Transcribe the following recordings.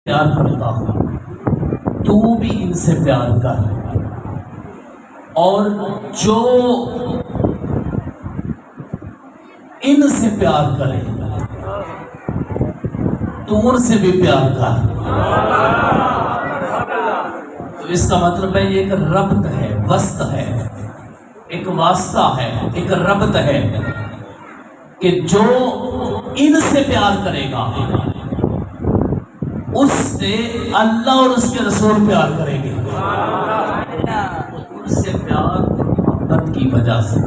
پیار کرتا ہوں، تو بھی ان سے پیار کر، اور جو ان سے پیار کرے تو ان سے بھی پیار کر۔ تو اس کا مطلب ہے یہ ایک ربط ہے، وسط ہے، ایک واسطہ ہے، ایک ربط ہے کہ جو ان سے پیار کرے گا اس سے اللہ اور اس کے رسول پیار کریں گے۔ ان سے پیار اور محبت کی وجہ سے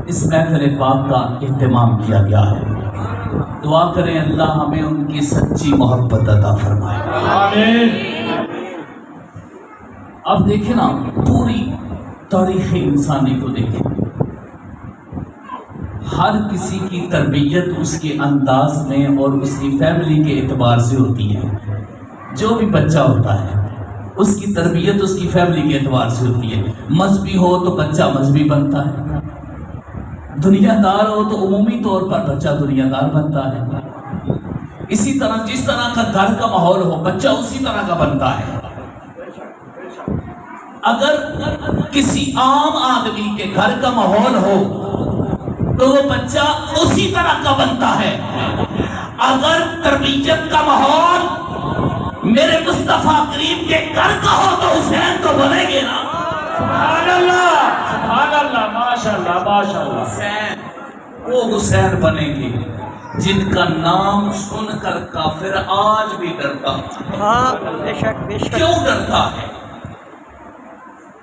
اس محفل پاک کا اہتمام کیا گیا ہے۔ دعا کریں اللہ ہمیں ان کی سچی محبت عطا فرمائے۔ آمین۔ اب دیکھیں نا، پوری تاریخ انسانی کو دیکھیں، ہر کسی کی تربیت اس کے انداز میں اور اس کی فیملی کے اعتبار سے ہوتی ہے۔ جو بھی بچہ ہوتا ہے اس کی تربیت اس کی فیملی کے اعتبار سے ہوتی ہے۔ مذہبی ہو تو بچہ مذہبی بنتا ہے، دنیا دار ہو تو عمومی طور پر بچہ دنیا دار بنتا ہے۔ اسی طرح جس طرح کا گھر کا ماحول ہو بچہ اسی طرح کا بنتا ہے۔ اگر کسی عام آدمی کے گھر کا ماحول ہو تو وہ بچہ اسی طرح کا بنتا ہے۔ اگر تربیت کا ماحول میرے مصطفیٰ کریم کے گھر کا ہو تو حسین تو بنے گے نا۔ سبحان اللہ، سبحان اللہ، ماشاءاللہ ماشاءاللہ۔ حسین، وہ حسین بنے گے جن کا نام سن کر کافر آج بھی ڈرتا ہے۔ ہاں بے شک بے شک۔ کیوں ڈرتا ہے؟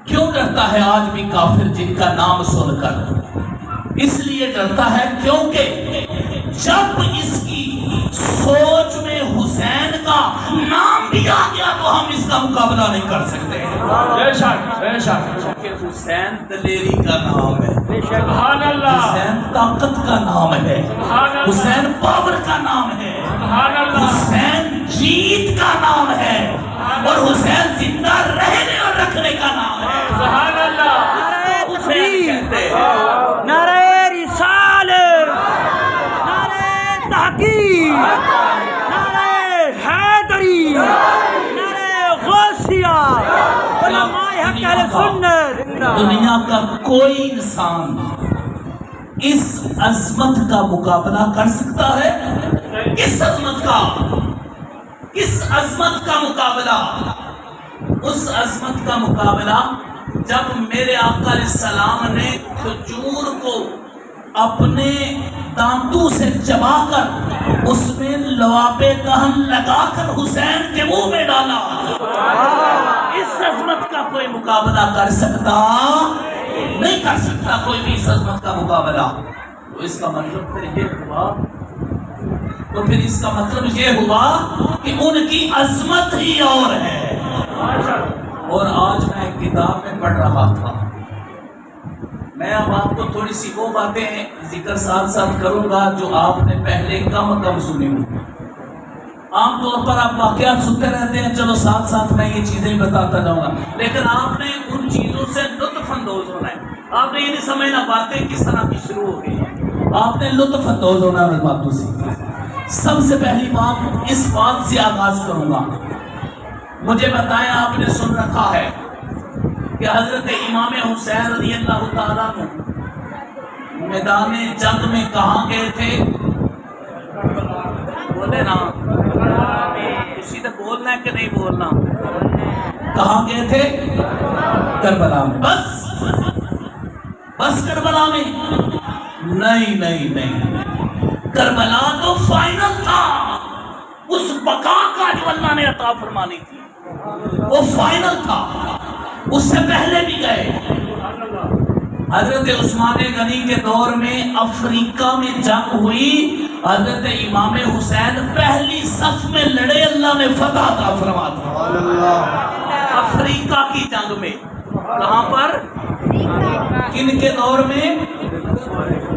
کیوں ڈرتا ہے آج بھی کافر جن کا نام سن کر؟ اس لیے ڈرتا ہے کیونکہ جب اس کی سوچ میں حسین کا نام بھی آ گیا تو ہم اس کا مقابلہ نہیں کر سکتے۔ بے شک بے شک۔ کہ حسین دلیری کا نام ہے، بے شک۔ سبحان اللہ۔ حسین طاقت کا نام ہے، سبحان اللہ۔ حسین پاور کا نام ہے، سبحان اللہ۔ حسین جیت کا نام ہے، اور حسین زندہ رہنے اور رکھنے کا نام ہے۔ سبحان اللہ۔ حسین کہتے ہیں نعرہ رسالت، نعرہ تحقیق، نعرہ حیدری، نعرہ غوثیہ، علماء حق اہل سنت۔ دنیا کا کوئی انسان اس عظمت کا مقابلہ کر سکتا ہے؟ کس عظمت کا؟ کس عظمت کا مقابلہ؟ اس عظمت کا مقابلہ جب میرے آقا علیہ السلام نے کھجور کو اپنے دانتوں سے چبا کر اس میں لعاب دہن لگا کر حسین کے منہ میں ڈالا، اس عظمت کا کوئی مقابلہ کر سکتا نہیں، کر سکتا کوئی بھی اس عظمت کا مقابلہ۔ تو اس کا مطلب پھر یہ ہوا، تو پھر اس کا مطلب یہ ہوا کہ ان کی عظمت ہی اور ہے۔ اور آج میں ایک کتاب میں پڑھ رہا تھا، میں اب آپ کو تھوڑی سی وہ باتیں ذکر ساتھ ساتھ کروں گا جو آپ نے پہلے کم سنی ہوئی۔ عام طور پر آپ واقعات سنتے رہتے ہیں، چلو ساتھ ساتھ میں یہ چیزیں بتاتا جاؤں گا، لیکن آپ نے ان چیزوں سے لطف اندوز ہونا ہے۔ آپ نے یہ نہیں سمجھنا باتیں کس طرح کی شروع ہو گئی ہیں، آپ نے لطف اندوز ہونا ہے ان باتوں سے۔ سب سے پہلی بات اس بات سے آغاز کروں گا، مجھے بتائیں آپ نے سن رکھا ہے کہ حضرت امام حسین رضی اللہ تعالیٰ عنہ میدان جنگ میں کہاں گئے تھے؟ بولے نا، کسی نے بولنا ہے کہ نہیں بولنا؟ کہاں گئے تھے؟ کربلا میں۔ بس کربلا میں؟ نہیں، کربلا تو فائنل تھا، اس بقا کا جو اللہ نے عطا فرمانی تھی وہ فائنل تھا، اس سے پہلے بھی گئے۔ حضرت عثمان غنی کے دور میں افریقہ میں جنگ ہوئی، حضرت امام حسین پہلی صف میں لڑے، اللہ نے فتح عطا فرما دی۔ افریقہ کی جنگ میں، کہاں پر؟ کن کے دور میں؟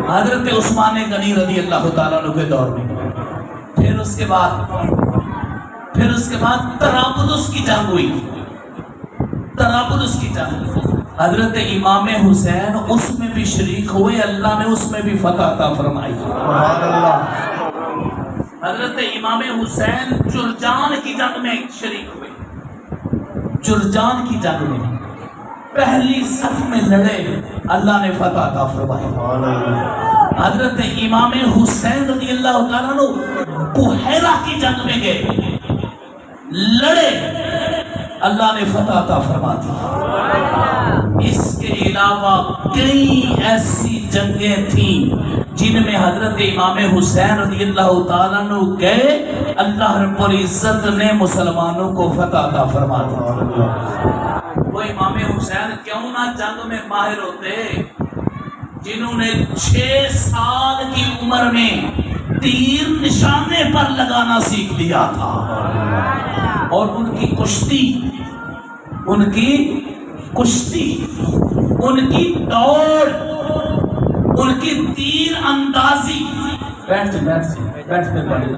حضرت عثمان غنی رضی اللہ تعالیٰ عنہ کے دور میں۔ پھر اس کے بعد طرابلس کی جنگ ہوئی، طرابلس کی جنگ، حضرت امام حسین اس میں بھی شریک ہوئے، اللہ نے اس میں بھی فتح عطا فرمائی۔ حضرت امام حسین جرجان کی جنگ میں شریک ہوئے. جرجان کی جنگ میں پہلی صف میں لڑے, اللہ نے فتح عطا فرمائی. حضرت امام حسین رضی اللہ تعالیٰ عنہ بحیرہ کی جنگ میں گئے, لڑے, اللہ نے فتح عطا فرما دی. اس کے علاوہ کئی ایسی جنگیں تھیں جن میں حضرت امام حسین رضی اللہ تعالیٰ عنہ گئے, اللہ رب العزت نے مسلمانوں کو فتح عطا فرما دیا. وہ امام حسین کیوں نہ جنگ میں ماہر ہوتے جنہوں نے 6 سال کی عمر میں تیر نشانے پر لگانا سیکھ لیا تھا, اور ان کی کشتی, ان کی کشتی, ان کی دوڑ, ان کی تیر اندازی. بیٹھ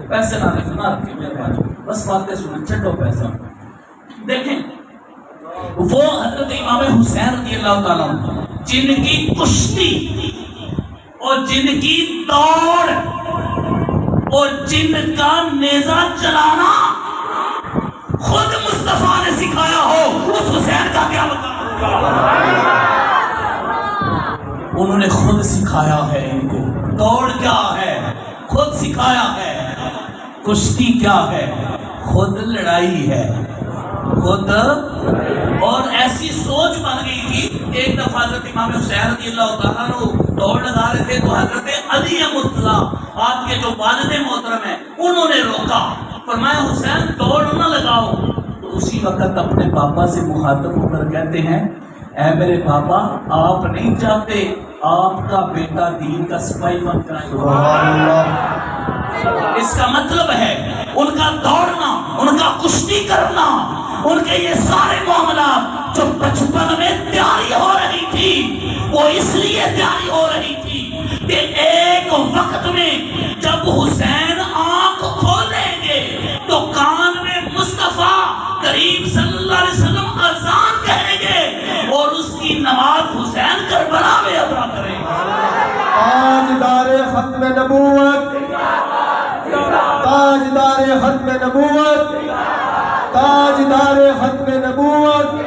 پیسے نہ رکھیں, بس باتیں سنیں, چھٹو پیسہ. دیکھیں وہ حضرت امام حسین رضی اللہ تعالیٰ عنہ جن کی کشتی اور جن کی دوڑ اور جن کا نیزہ چلانا خود مصطفیٰ نے سکھایا ہو, اس حسین کا کیا مقام ہوگا؟ انہوں نے خود سکھایا ہے ان کو. دوڑ کیا ہے, خود سکھایا ہے. کشتی کیا ہے, خود لڑائی ہے, خود. اور ایسی سوچ بن گئی تھی. ایک دفعہ حضرت امام حسین رضی اللہ تعالیٰ عنہ دوڑ لگا رہے تھے تو حضرت علی مرتضیٰ آپ کے جو والد محترم ہیں انہوں نے روکا, فرمایا حسین دوڑ نہ لگاؤ. تو اسی وقت اپنے پاپا سے مخاطب ہو کر کہتے ہیں, اے میرے پاپا, آپ نہیں چاہتے آپ کا بیٹا دین کا سپاہی بن جائے. اس کا مطلب ہے ان کا دوڑنا, ان کا کشتی کرنا, ان کے یہ سارے معاملات جو بچپن میں تیاری ہو رہی تھی وہ اس لیے تیاری ہو رہی تھی کہ ایک وقت میں جب حسین آنکھ کھولیں گے تو کان میں مصطفیٰ کریم صلی اللہ علیہ وسلم اذان کہیں گے اور اس کی نماز حسین کربلا میں ادا کریں گے. تاجدار ختم نبوت, تاجدار ختم نبوت, تاجدار ختم نبوت.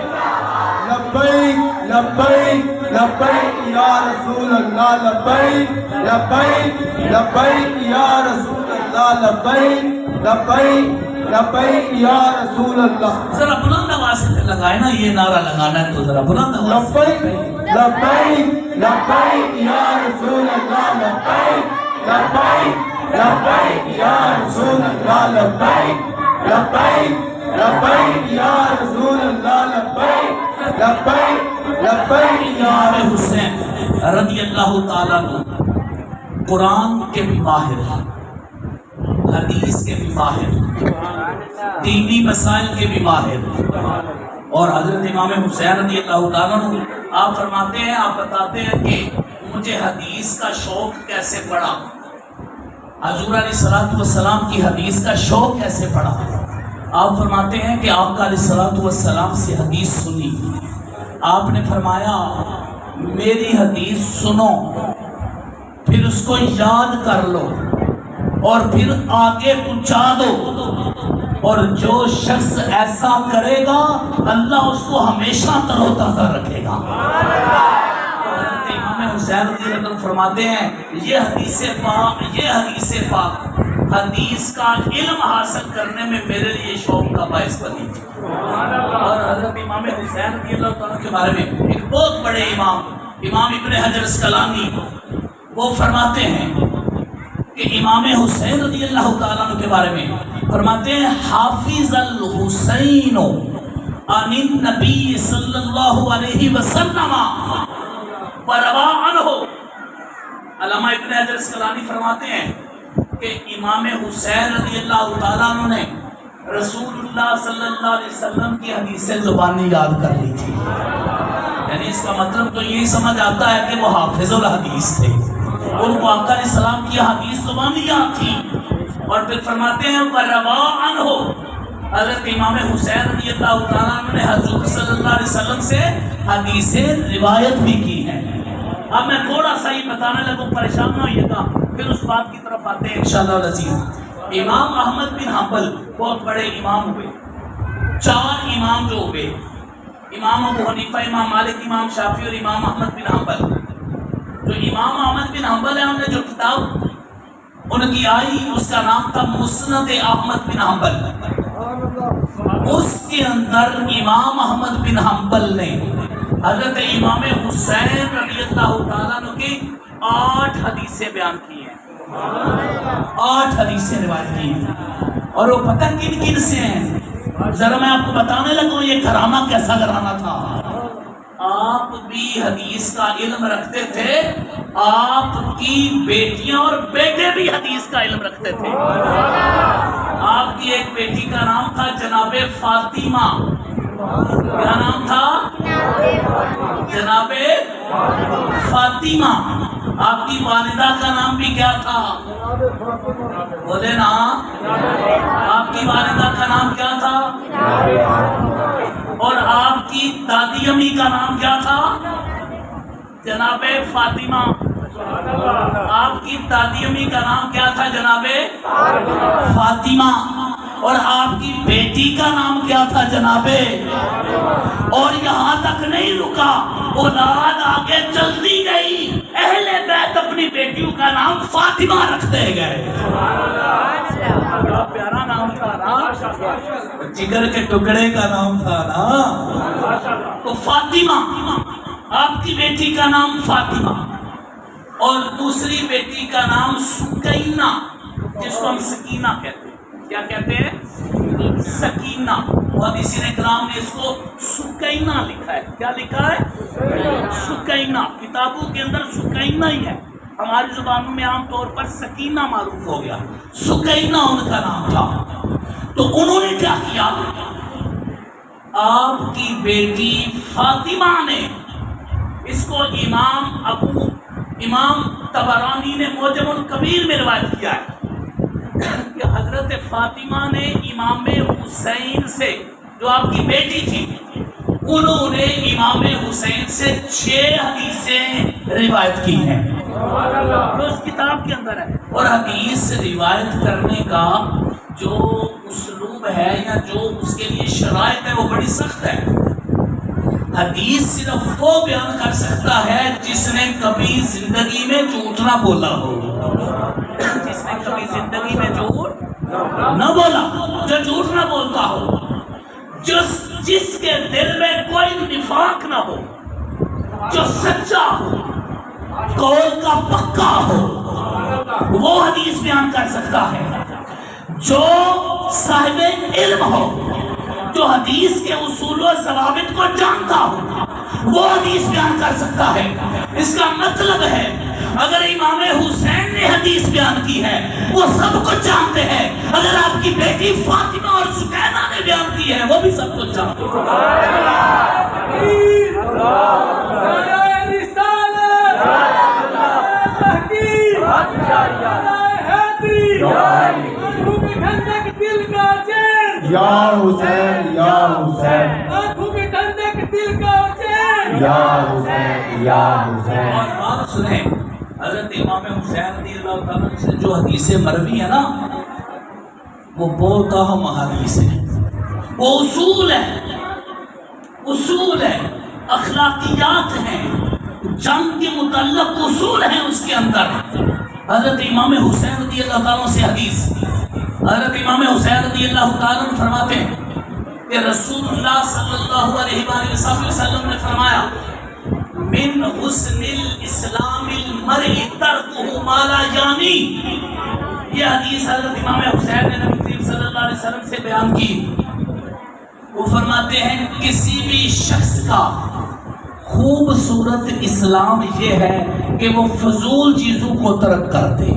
لبیک لبیک لبیک یا رسول اللہ, لبیک لبیک لبیک یا رسول اللہ, لبیک لبیک لبیک یا رسول اللہ. ذرا بلند آواز سے لگائے نا, یہ نعرہ لگانا ہے تو ذرا بلند آواز سے. لبیک لبیک لبیک یا رسول اللہ, لبیک لبیک لبیک یا رسول اللہ, لبیک لبیک لبیک یا رسول اللہ, لبیک لبیک لبیک یا امام حسین رضی اللہ تعالیٰ عنہ قرآن کے بھی ماہر, حدیث کے بھی ماہر, دینی مسائل کے بھی ماہر. اور حضرت امام حسین رضی اللہ تعالیٰ عنہ آپ فرماتے ہیں, آپ بتاتے ہیں کہ مجھے حدیث کا شوق کیسے پڑا, حضور علیہ السلام کی حدیث کا شوق کیسے پڑا. آپ فرماتے ہیں کہ آپ کا علیہ السلام سے حدیث سنی, آپ نے فرمایا میری حدیث سنو, پھر اس کو یاد کر لو اور پھر آگے پہنچا دو, اور جو شخص ایسا کرے گا اللہ اس کو ہمیشہ تر و تازہ رکھے گا. حضرت امام حسین رضی اللہ عنہ فرماتے ہیں یہ حدیث پاک حدیث کا علم حاصل کرنے میں میرے لیے شوق کا باعث بنی تھی. اور حضرت امام حسین رضی اللہ تعالیٰ کے بارے میں ایک بہت بڑے امام ابن حجر اسقلانی وہ فرماتے ہیں کہ امام حسین رضی اللہ تعالیٰ عنہ کے بارے میں فرماتے ہیں حافظ الحسین عن النبی صلی اللہ علیہ وسلم وروا عنہ. علامہ ابن حجر اسقلانی فرماتے ہیں کہ امام حسین رضی اللہ تعالیٰ عنہ نے رسول اللہ صلی اللہ علیہ وسلم کی حدیث زبانی یاد کر لی تھی. یعنی اس کا مطلب تو یہی سمجھ آتا ہے کہ وہ حافظ الحدیث تھے, ان کو آقا علیہ السلام کی حدیث زبانی یاد تھی. اور پھر فرماتے ہیں وَرَوَا عَنْهُ, حضرت امام حسین رضی اللہ تعالیٰ عنہ نے حضور صلی اللہ علیہ وسلم سے حدیثیں روایت بھی کی ہیں. اب میں تھوڑا سا ہی بتانے لگوں, پریشان نہ ہوئیے گا, پھر اس بات کی طرف آتے ہیں انشاءاللہ العزیز. امام احمد بن حنبل بہت بڑے امام ہوئے، 4 امام جو ہوئے، امام ابو حنیفہ، امام مالک، امام شافعی اور امام احمد بن حنبل. جو امام احمد بن حنبل ہے انہوں نے جو کتاب ان کی آئی اس کا نام تھا مسند احمد بن حنبل. اس کے اندر امام احمد بن حنبل نے حضرت امام حسین رضی اللہ تعالیٰ عنہ کی 8 حدیثیں بیان کی ہیں، 8 حدیثیں روایت کی ہیں. اور وہ پتہ کن کن سے ہیں، ذرا میں آپ کو بتانے لگوں یہ گھرانہ کیسا گھرانہ تھا. آپ بھی حدیث کا علم رکھتے تھے، آپ کی بیٹیاں اور بیٹے بھی حدیث کا علم رکھتے تھے. آپ کی ایک بیٹی کا نام تھا جناب فاطمہ. کیا نام تھا؟ جناب فاطمہ. آپ کی والدہ کا نام بھی کیا تھا؟ بولے نا، آپ کی والدہ کا نام کیا تھا؟ اور آپ کی دادی امی کا نام کیا تھا؟ جناب فاطمہ. آپ کی دادی امی کا نام کیا تھا؟ جناب فاطمہ. اور آپ کی بیٹی کا نام کیا تھا؟ جناب. اور یہاں تک نہیں رکا، اولاد آگے چلتی گئی، اہل بیت اپنی بیٹیوں کا نام فاطمہ رکھتے گئے. بڑا پیارا نام تھا نا، جگر کے ٹکڑے کا نام تھا نا. تو فاطمہ، آپ کی بیٹی کا نام فاطمہ، اور دوسری بیٹی کا نام سکینہ، جس کو ہم سکینہ کہتے ہیں. کیا کہتے ہیں؟ سکینہ. محدثین کرام نے اس کو سکینہ لکھا ہے. کیا لکھا ہے؟ سکینہ. کتابوں کے اندر سکینہ ہی ہے، ہماری زبانوں میں عام طور پر سکینہ معروف ہو گیا. سکینہ ان کا نام تھا. تو انہوں نے کیا کیا، آپ کی بیٹی فاطمہ نے اس کو امام طبرانی نے معجم الکبیر میں روایت کیا ہے کہ حضرت فاطمہ نے امام حسین سے، جو آپ کی بیٹی تھی، انہوں نے امام حسین سے 6 حدیثیں روایت کی ہیں، جو اس کتاب کے اندر ہے. اور حدیث روایت کرنے کا جو اسلوب ہے یا جو اس کے لیے شرائط ہے وہ بڑی سخت ہے. حدیث صرف وہ بیان کر سکتا ہے جس نے کبھی زندگی میں جھوٹ نہ بولا ہو، جس نے کبھی زندگی میں جھوٹ نہ بولا، جو جھوٹ نہ بولتا ہو، جس کے دل میں کوئی نفاق نہ ہو، جو سچا ہو، قول کا پکا ہو، وہ حدیث بیان کر سکتا ہے. جو صاحب علم ہو، جو حدیث کے اصول و ضوابط کو جانتا ہو، وہ حدیث بیان کر سکتا ہے. اس کا مطلب ہے اگر امام حسین نے حدیث بیان کی ہے وہ سب کچھ جانتے ہیں، اگر آپ کی بیٹی فاطمہ اور سکینہ نے بیان کی ہے وہ بھی سب کچھ جانتے یا حسین یا حسین یا حسین یا حسین. اور بات سنیں، حضرت امام حسین رضی اللہ تعالیٰ سے جو حدیث مروی ہے نا، وہ بہت اہم حدیث ہے، وہ اصول ہے، اخلاقیات ہیں، جنگ کے متعلق اصول ہیں اس کے اندر. حضرت امام حسین رضی اللہ تعالیٰ سے حدیث، حضرت امام حسین رضی اللہ تعالیٰ فرماتے ہیں کہ رسول اللہ صلی اللہ علیہ وآلہ وسلم نے فرمایا، من حسن الاسلام المرء ترکہ ما لا یعنی. یہ حدیث حضرت امام حسین نے نبی کریم صلی اللہ علیہ وسلم سے بیان کی. وہ فرماتے ہیں کسی بھی شخص کا خوبصورت اسلام یہ ہے کہ وہ فضول چیزوں کو ترک کر دے.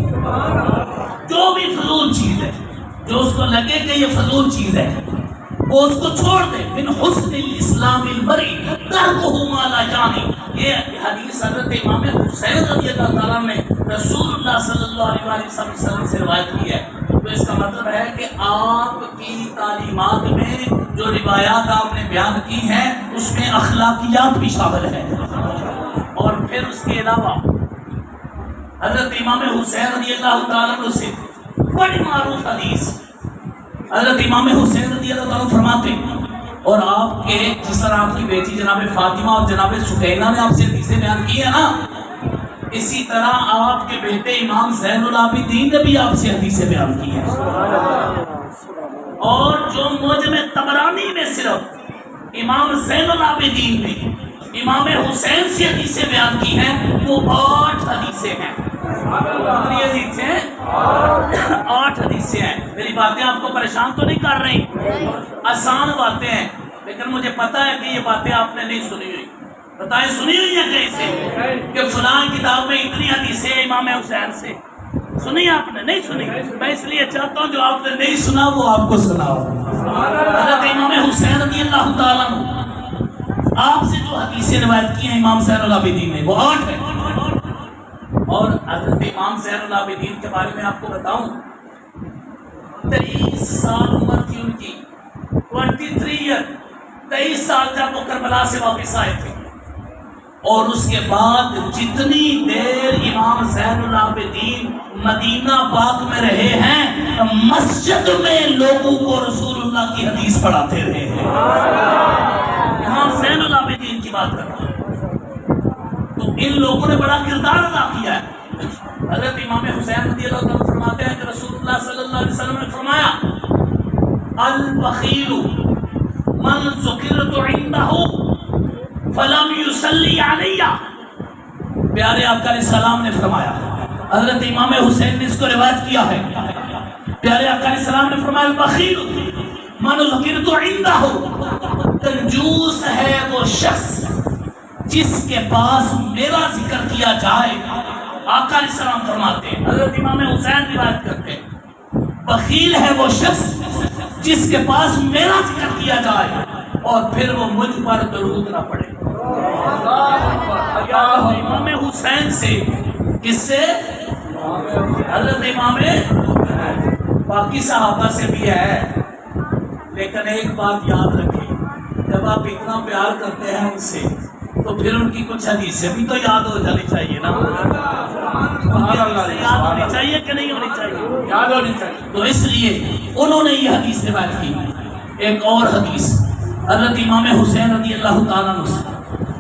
جو بھی فضول چیز ہے، جو اس کو لگے کہ یہ فضول چیز ہے، وہ اس کو چھوڑ دے. من حسن الاسلام المرء ترکہ ما لا یعنی. یہ حدیث حضرت امام حسین رضی اللہ تعالیٰ نے رسول اللہ صلی اللہ علیہ وسلم سے روایت کی ہے. تو اس کا مطلب ہے کہ آپ کی تعلیمات میں جو روایات آپ نے بیان کی ہیں اس میں اخلاقیات بھی شامل ہیں. اور پھر اس کے علاوہ حضرت امام حسین رضی اللہ تعالیٰ سے بڑی معروف حدیث حضرت امام حسین رضی اللہ تعالیٰ فرماتے ہیں، اور آپ کے جس طرح آپ کی بیٹی جناب فاطمہ اور جناب سکینہ نے آپ سے حدیثیں بیان کی ہے نا، اسی طرح آپ کے بیٹے امام زین العابدین نے بھی آپ سے حدیثیں بیان کی ہیں، اور جو معجم طبرانی میں صرف امام زین العابدین نے امام حسین سے حدیثیں بیان کی ہیں وہ 8 حدیثیں ہیں۔ کتنی حدیثیں ہیں؟ 8 حدیثیں ہیں۔ میری باتیں آپ کو پریشان تو نہیں کر رہی، آسان باتیں ہیں، لیکن مجھے پتا ہے کہ یہ باتیں آپ نے نہیں سنی ہوئی۔ بتائیں سنی ہوئی ہیں کہیں سے کہ فلاں کتاب میں اتنی حدیثیں امام حسین سے؟ سنی آپ نے؟ نہیں سنی۔ میں اس لیے چاہتا ہوں جو آپ نے نہیں سنا وہ آپ کو سناؤ۔ حضرت امام حسین رضی اللہ تعالیٰ عنہ آپ سے جو حدیثیں روایت کی ہیں امام زین العابدین نے وہ 8 ہیں، اور حضرت امام زین العابدین کے بارے میں آپ کو بتاؤں 23 سال عمر تھی ان کی، 23 ایئر، 23 سال جب وہ کربلا سے واپس آئے تھے، اور اس کے بعد جتنی دیر امام زین العابدین مدینہ پاک میں رہے ہیں مسجد میں لوگوں کو رسول اللہ کی حدیث پڑھاتے رہے ہیں۔ امام زین العابدین کی بات کر رہا ہوں، تو ان لوگوں نے بڑا کردار ادا کیا ہے۔ حضرت امام حسین رضی اللہ عنہ فرماتے ہیں کہ رسول اللہ صلی اللہ علیہ وسلم نے فرمایا البخیل من ذکرت عنده فلم یصلی علی۔ پیارے آقا علیہ السلام نے فرمایا، حضرت امام حسین نے اس کو روایت کیا ہے، پیارے آقا علیہ السلام نے فرمایا البخیل من ذکرت عنده، کنجوس ہے وہ شخص جس کے پاس میرا ذکر کیا جائے۔ آقا علیہ السلام فرماتے ہیں، حضرت امام حسین روایت کرتے ہیں، بخیل ہے وہ شخص جس کے پاس میرا ذکر کیا جائے اور پھر وہ مجھ پر درود نہ پڑے۔ امام حسین سے، کس سے؟ حضرت امام، باقی صحابہ سے بھی ہے، لیکن ایک بات یاد رکھیں، جب آپ اتنا پیار کرتے ہیں ان سے تو پھر ان کی کچھ حدیثیں بھی تو یاد ہو جانی چاہیے نا، یاد ہونی چاہیے کہ نہیں ہونی چاہیے؟ یاد ہونی چاہیے۔ تو اس لیے انہوں نے یہ حدیث روایت کی۔ ایک اور حدیث حضرت امام حسین رضی اللہ تعالیٰ عنہ سے،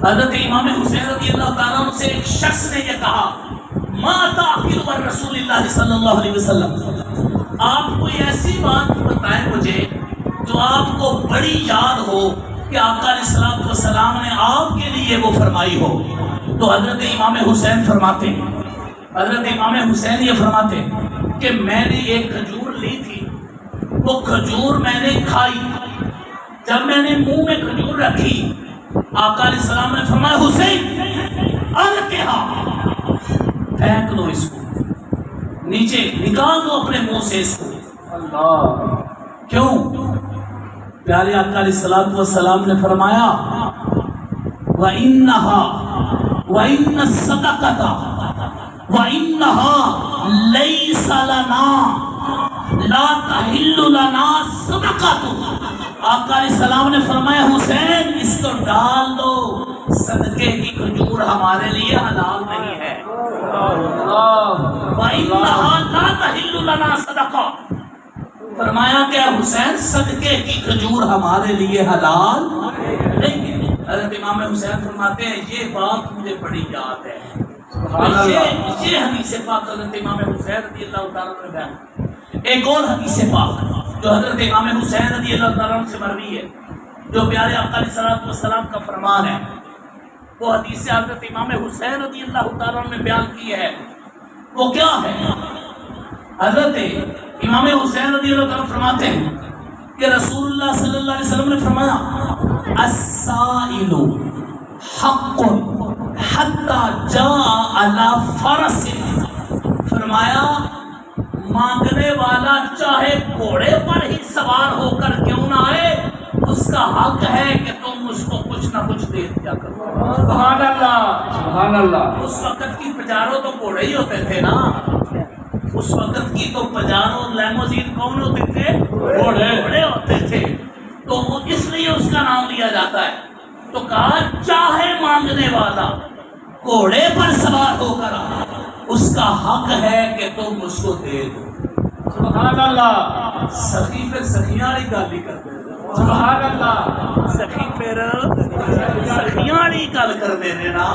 حضرت امام حسین رضی اللہ تعالیٰ عنہ سے ایک شخص نے یہ کہا ما تأخذ عن رسول اللہ صلی اللہ علیہ وسلم، آپ کوئی ایسی بات بتائیں مجھے جو آپ کو بڑی یاد ہو کہ آقا علیہ السلام نے آپ کے لیے وہ فرمائی ہو۔ تو حضرت امام حسین فرماتے ہیں، حضرت امام حسین یہ فرماتے ہیں کہ میں نے ایک کھجور لی تھی، وہ کھجور میں نے کھائی، جب میں نے منہ میں کھجور رکھی آقا علیہ السلام نے فرمایا حسین القہا، پھینک دو اس کو، نیچے نکال دو اپنے منہ سے اس کو۔ اللہ، کیوں؟ پیارے آقا علیہ السلام نے فرمایا وَإِنَّهَا وَإِنَّ الصَّدَقَةَ وَإِنَّهَا لَيْسَ لَنَا لَا تَحِلُّ لَنَا صَدَقَةُ۔ آقا علیہ السلام نے فرمایا حسین اس کو ڈال دو، صدقے کی کھجور ہمارے لیے حلال نہیں ہے۔ وَإِنَّهَا لَا تَحِلُّ لَنَا صَدَقَةُ، فرمایا کہ حسین صدقے کی کھجور ہمارے لیے حلال نہیں ہے۔ حضرت امام حسین فرماتے ہیں یہ بات مجھے بڑی یاد ہے، یہ حدیث پاک حضرت امام حسین رضی اللہ تعالیٰ عنہ بیان۔ ایک اور حدیث پاک جو حضرت امام حسین رضی اللہ تعالیٰ عنہ سے مروی ہے، جو پیارے آقا علیہ السلام کا فرمان ہے، وہ حدیث حضرت امام حسین رضی اللہ تعالیٰ عنہ نے بیان کی ہے۔ وہ کیا ہے؟ حضرت امام حسین رضی اللہ عنہ فرماتے ہیں کہ رسول اللہ صلی اللہ علیہ وسلم نے فرمایا السائل حق حتی جاء علی فرس، فرمایا مانگنے والا چاہے گھوڑے پر ہی سوار ہو کر کیوں نہ آئے، اس کا حق ہے کہ تم اس کو کچھ نہ کچھ دے دیا کرو۔ سبحان اللہ، سبحان اللہ۔ اس وقت کی پجاروں تو گھوڑے ہی ہوتے تھے نا، اس وقت کی تو پجاروں لیموزین کون ہوتے تھے؟ گھوڑے ہوتے تھے، تو وہ اس لیے اس کا نام لیا جاتا ہے۔ تو کہا چاہے مانگنے والا گھوڑے پر سوار ہو کر اس کا حق ہے کہ تم اس کو دے دو۔ سبحان اللہ سخی پھر سخیاں والی گل ہی کرتے ہیں، سبحان اللہ سخی پھر سخیاں والی گل کرتے ہیں نا۔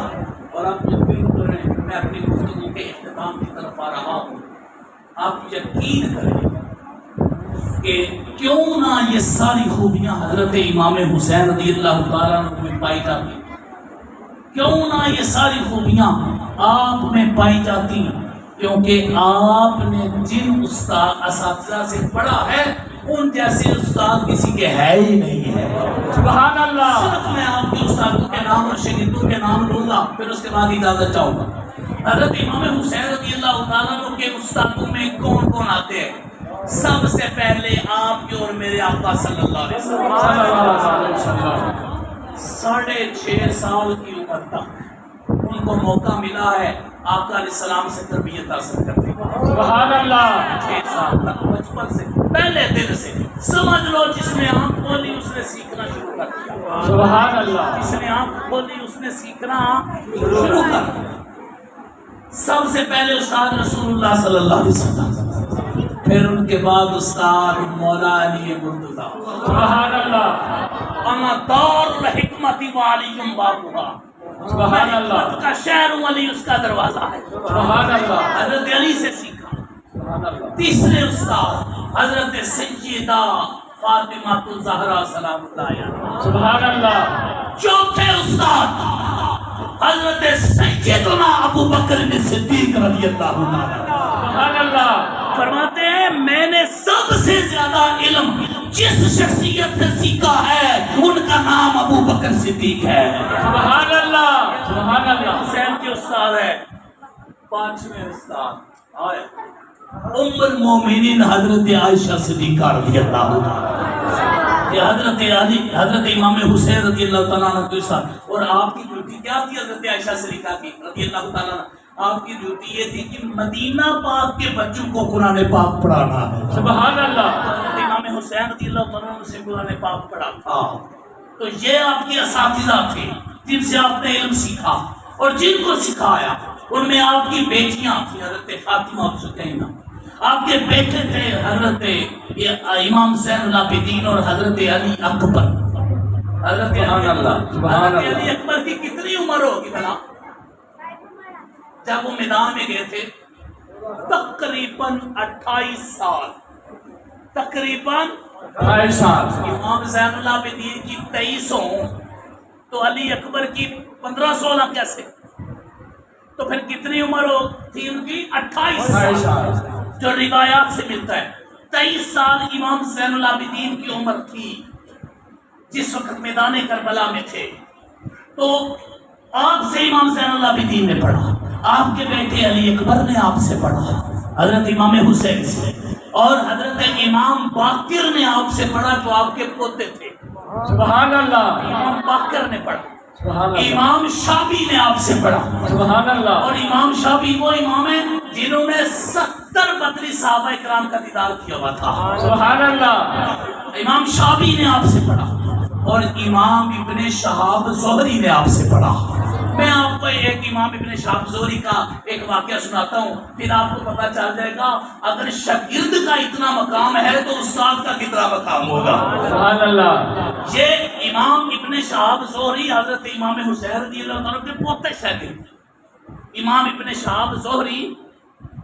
اور آپ یقین کریں، میں اپنی گفتگو کے اختتام کی طرف آ رہا ہوں، آپ یقین کریں کہ کیوں نہ یہ ساری خوبیاں حضرت امام حسین رضی اللہ تعالیٰ عنہ میں پائی جاتی، کیوں نہ یہ ساری خوبیاں آپ میں پائی جاتی، کیونکہ آپ نے جن استاد اساتذہ سے پڑھا ہے ان جیسے استاد کسی کے ہے ہی نہیں ہے۔ سبحان اللہ صرف میں آپ کے استادوں کے نام اور شاگردوں کے نام لوں گا، پھر اس کے بعد اجازت چاہوں گا۔ حضرت امام حسین رضی اللہ تعالیٰ عنہ کے استادوں میں کون کون آتے ہیں؟ سب سے پہلے آپ کے اور میرے آقا صلی اللہ علیہ وسلم، صلی اللہ علیہ وسلم 6.5 سال کی عمر تک ان کو موقع ملا ہے آقا علیہ السلام سے تربیت حاصل کرنے کا۔ سبحان اللہ 6 سال تک، بچپن سے، پہلے دن سے سمجھ لو جس نے آنکھ کھولی اس نے سیکھنا شروع کر دیا، سبحان اللہ جس نے آنکھ کھولی اس نے سیکھنا شروع کر دیا۔ سب سے پہلے استاد رسول اللہ صلی اللہ علیہ وسلم، پھر ان کے بعد استاد مولا علی مرتضیٰ، سبحان اللہ انا دار الحکمت وعلی بابھا، سبحان اللہ حکمت کا شہر ہوں، علی اس کا دروازہ ہے۔ سبحان اللہ حضرت علی سے سیکھا۔ سبحان اللہ تیسرے استاد حضرت سیدہ فاطمہ الزہرا سلام اللہ علیہا۔ سبحان اللہ چوتھے استاد حضرت سیدنا ابو بکر صدیق رضی اللہ عنہ۔ سبحان اللہ فرماتے ہیں میں نے سب سے زیادہ علم جس شخصیت سے سیکھا ہے ان کا نام ابو بکر صدیق ہے۔ سبحان اللہ سبحان اللہ حسین کے استاد ہے۔ پانچویں استاد آئے ام المومنین حضرت عائشہ صدیقہ رضی اللہ عنہ۔ یہ حضرت علی، حضرت امام حسین رضی اللہ تعالیٰ عنہ کے ساتھ، اور آپ کی ڈیوٹی کیا تھی حضرت عائشہ صدیقہ کی رضی اللہ تعالیٰ عنہ؟ آپ کی ڈیوٹی یہ تھی کہ مدینہ پاک کے بچوں کو قرآن پاک پڑھانا ہے۔ سبحان اللہ حضرت امام حسین رضی اللہ تعالیٰ عنہ سے قرآن پاک پڑھا تھا، تو یہ آپ کے اساتذہ تھے جن سے آپ نے علم سیکھا، اور جن کو سکھایا ان میں آپ کی بیٹیاں تھیں حضرت فاطمہ اور سکینہ، آپ کے بیٹے تھے حضرت امام زین العابدین اور حضرت علی اکبر۔ حضرت علی اکبر کی کتنی عمر ہوگی بھلا جب وہ میدان میں گئے تھے؟ تقریباً 28 سال، تقریباً 28 سال امام زین العابدین کی 23 ہوں تو علی اکبر کی 15-16 کیسے؟ تو پھر کتنی عمر ہو تھی ان کی؟ 28 سال، جو روایات سے ملتا ہے۔ 23 سال امام زین العابدین کی عمر تھی جس وقت میدان کربلا میں تھے، تو آپ سے امام زین العابدین نے پڑھا، آپ کے بیٹے علی اکبر نے آپ سے پڑھا، حضرت امام حسین سے، اور حضرت امام باقر نے آپ سے پڑھا جو آپ کے پوتے تھے۔ سبحان اللہ امام باقر نے پڑھا، سبحان اللہ امام شابی نے آپ سے پڑھا، سبحان اللہ اور امام شابی وہ امام ہیں جنہوں نے 70 بدری صحابہ اکرام کا دیدار کیا ہوا تھا۔ سبحان اللہ امام شابی نے آپ سے پڑھا، اور امام ابن شہاب زہری نے آپ سے پڑھا۔ میں آپ کو ایک امام ابن شہاب زہری کا ایک واقعہ سناتا ہوں، پھر آپ کو پتہ چل جائے گا اگر شاگرد کا اتنا مقام ہے تو استاد کا کتنا مقام ہوگا۔ سبحان اللہ یہ امام ابن شہاب زہری حضرت امام حسین رضی اللہ عنہ کے پوتے شاگرد، امام ابن شہاب زہری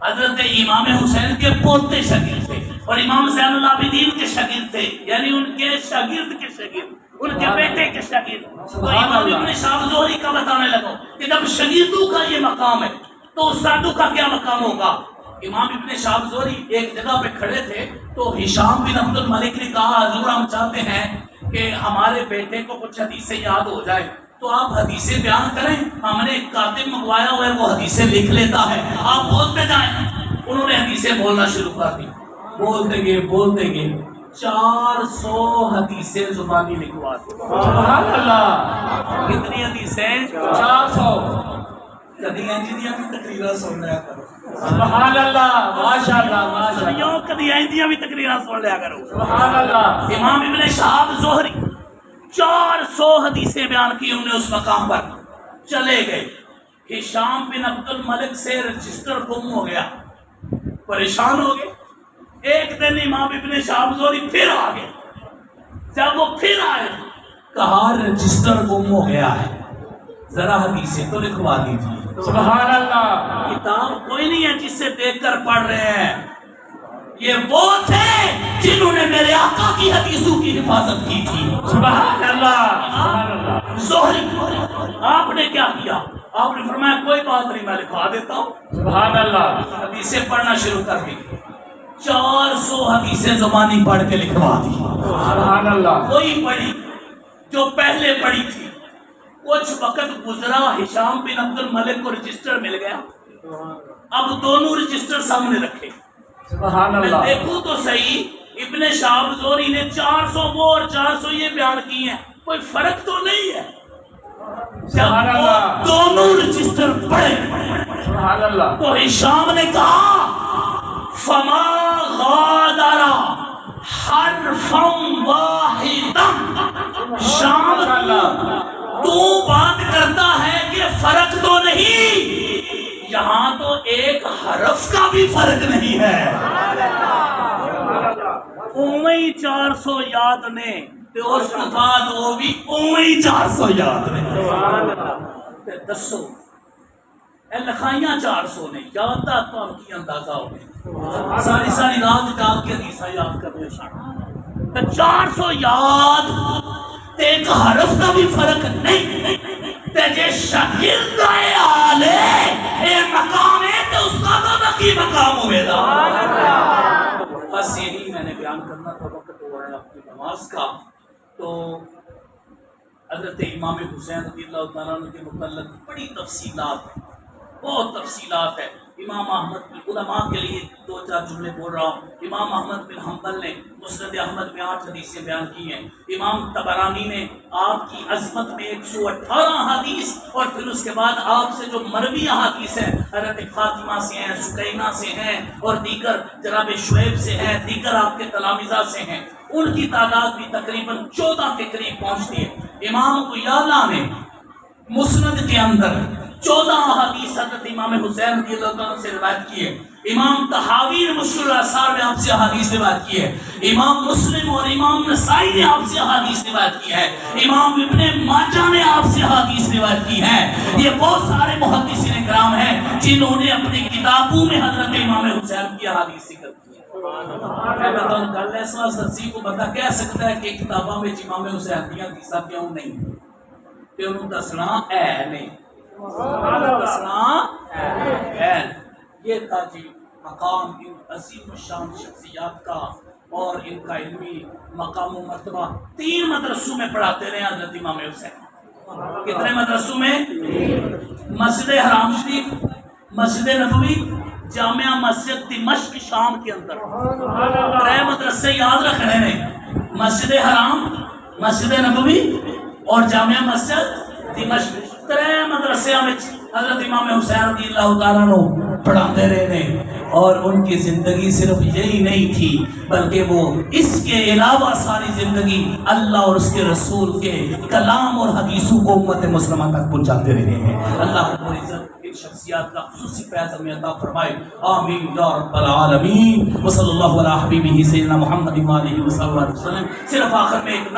حضرت امام حسین کے پوتے شاگرد تھے، اور امام زین العابدین کے شاگرد تھے، یعنی ان کے شاگرد کے شاگرد، ان کے بیٹے کے شاگرد۔ تو امام ابن شہاب زہری کا بتانے لگا کہ جب شاگردوں کا یہ مقام ہے تو استادوں کا کیا مقام ہوگا۔ امام ابن شہاب زہری ایک جگہ پہ کھڑے تھے تو ہشام بن عبد الملک نے کہا حضور ہم چاہتے ہیں کہ ہمارے بیٹے کو کچھ حدیثیں یاد ہو جائے تو آپ حدیثیں بیان کریں، ہم نے ایک کاتب منگوایا ہوا ہے وہ حدیثیں لکھ لیتا ہے، آپ بولتے جائیں۔ انہوں نے حدیثیں بولنا شروع کر دی، بولتے گئے 400 حدیثیں زبانی لکھوا دی۔ سبحان اللہ کتنی حدیثیں؟ 400 کدی انجینئر کی تقریریں سن لیا کرو، سبحان اللہ ماشاءاللہ ماشاءاللہ کدی انجینئر بھی تقریریں سن لیا کرو۔ سبحان اللہ امام ابن شہاب زہری 400 حدیثیں بیان کی انہوں نے اس مقام پر، چلے گئے۔ ہشام بن عبد الملک سے رجسٹر گم ہو گیا، پریشان ہو گئے، ایک دن امام ابن شہاب زہری پھر آ گئے. جب وہ پھر آئے کہا رجسٹر گم ہو گیا ہے, ذرا حدیثیں تو لکھوا دیجیے. سبحان اللہ. کتاب کوئی نہیں ہے جس سے دیکھ کر پڑھ رہے ہیں. یہ وہ تھے جنہوں نے میرے آقا کی حدیثوں کی حفاظت کی تھی. سبحان اللہ. سبحان اللہ. زہری آپ نے کیا کیا؟ آپ نے فرمایا کوئی بات نہیں, میں لکھوا دیتا ہوں. سبحان اللہ. حدیثیں پڑھنا شروع کر دی. 400 حدیثیں زبانی پڑھ کے لکھوا دی. سبحان اللہ. کوئی پڑھی جو پہلے پڑھی تھی. کچھ وقت گزرا, ہشام بن عبد الملک کو رجسٹر مل گیا. اب دونوں رجسٹر سامنے رکھے. سبحان میں اللہ. دیکھوں تو صحیح, ابن شہاب زہری نے 400 وہ اور 400 یہ بیان کی ہیں, کوئی فرق تو نہیں ہے. سبحان جب وہ اللہ. دونوں رجسٹر پڑھے سبحان اللہ. تو ہشام نے کہا فما غادر حرفا واحدا. شام تو بات کرتا ہے کہ فرق تو نہیں, یہاں تو ایک حرف کا بھی فرق نہیں ہے. اوہی 400 یاد نے تے اس تو بعد وہ بھی اوہی 400 یاد نے. تے دسو اے لکھائیاں 400 نے, یاد دا تو ہم کی اندازہ ہو گئے. ساری ساری رات جاگ کے حدیثاں یاد کرنے شان تے 400 یاد تے ایک حرف کا بھی فرق نہیں. تے جے شاگرد آلے اے مقام ہے تے استادوں دا کی مقام ہوئے دا. بس یہی میں نے بیان کرنا تھا. وقت ہو رہا ہے آپ کی نماز کا. تو حضرت امام حسین رضی اللہ تعالیٰ عنہ کے متعلق بڑی تفصیلات ہیں, بہت تفصیلات ہیں. امام احمد بن علماء کے لیے 2-4 جملے بول رہا ہوں. امام احمد بن حنبل نے مسند احمد میں 8 حدیثیں بیان کی ہیں. امام طبرانی نے آپ کی عظمت میں 118 حدیث, اور پھر اس کے بعد آپ سے جو مروی حدیث ہیں حضرت فاطمہ سے ہیں, سکینہ سے ہیں, اور دیگر جناب شعیب سے ہیں, دیگر آپ کے تلامذہ سے ہیں, ان کی تعداد بھی تقریباً 14 کے قریب پہنچتی ہے. امام ابو یعلا نے مسند کے اندر 14 حدیث حضرت امام حسین رضی اللہ عنہ سے روایت کی ہے. امام طحاوی نے مشکل الاثار میں آپ سے حدیث روایت کی ہے. امام مسلم اور امام نسائی نے آپ سے حدیث روایت کی ہے. امام ابن ماجہ نے آپ سے حدیث روایت کی ہے. یہ وہ سارے محدثین کرام ہیں جنہوں نے اپنی کتابوں میں حضرت امام حسین کی حدیث ذکر کی ہے. میں بتاؤں گل ایسا سچی کو بندہ کہہ سکتا ہے کہ کتابوں میں امام حسین کی حدیث کیوں نہیں کہ انہوں دسنا ہے نہیں. یہ تھا جی مقام ان عظیم الشان شخصیات کا, اور ان کا علمی مقام و مرتبہ. 3 مدرسوں میں پڑھاتے رہے حضرت امام حسین. کتنے مدرسوں میں؟ مسجد حرام شریف, مسجد نبوی, جامعہ مسجد دمشق شام کے اندر. 3 مدرسے یاد رکھنے نے, مسجد حرام, مسجد نبوی اور جامعہ مسجد دمشق. 3 مدرسے میں حضرت امام حسین رضی اللہ تعالیٰ عنہ پڑھاتے رہے, اور ان کی زندگی صرف یہی نہیں تھی بلکہ وہ اس کے علاوہ ساری زندگی اللہ اور اس کے رسول کے کلام اور حدیثوں کو امت مسلمہ تک پہنچاتے رہے ہیں. اللہ رب العزت ان شخصیات کا خصوصی فیض ہمیں عطا فرمائے. آمین یا رب العالمین. وصلی اللہ علی حبیبہ سیدنا محمد و آلہ وصحبہ وسلم. صرف آخر میں ایک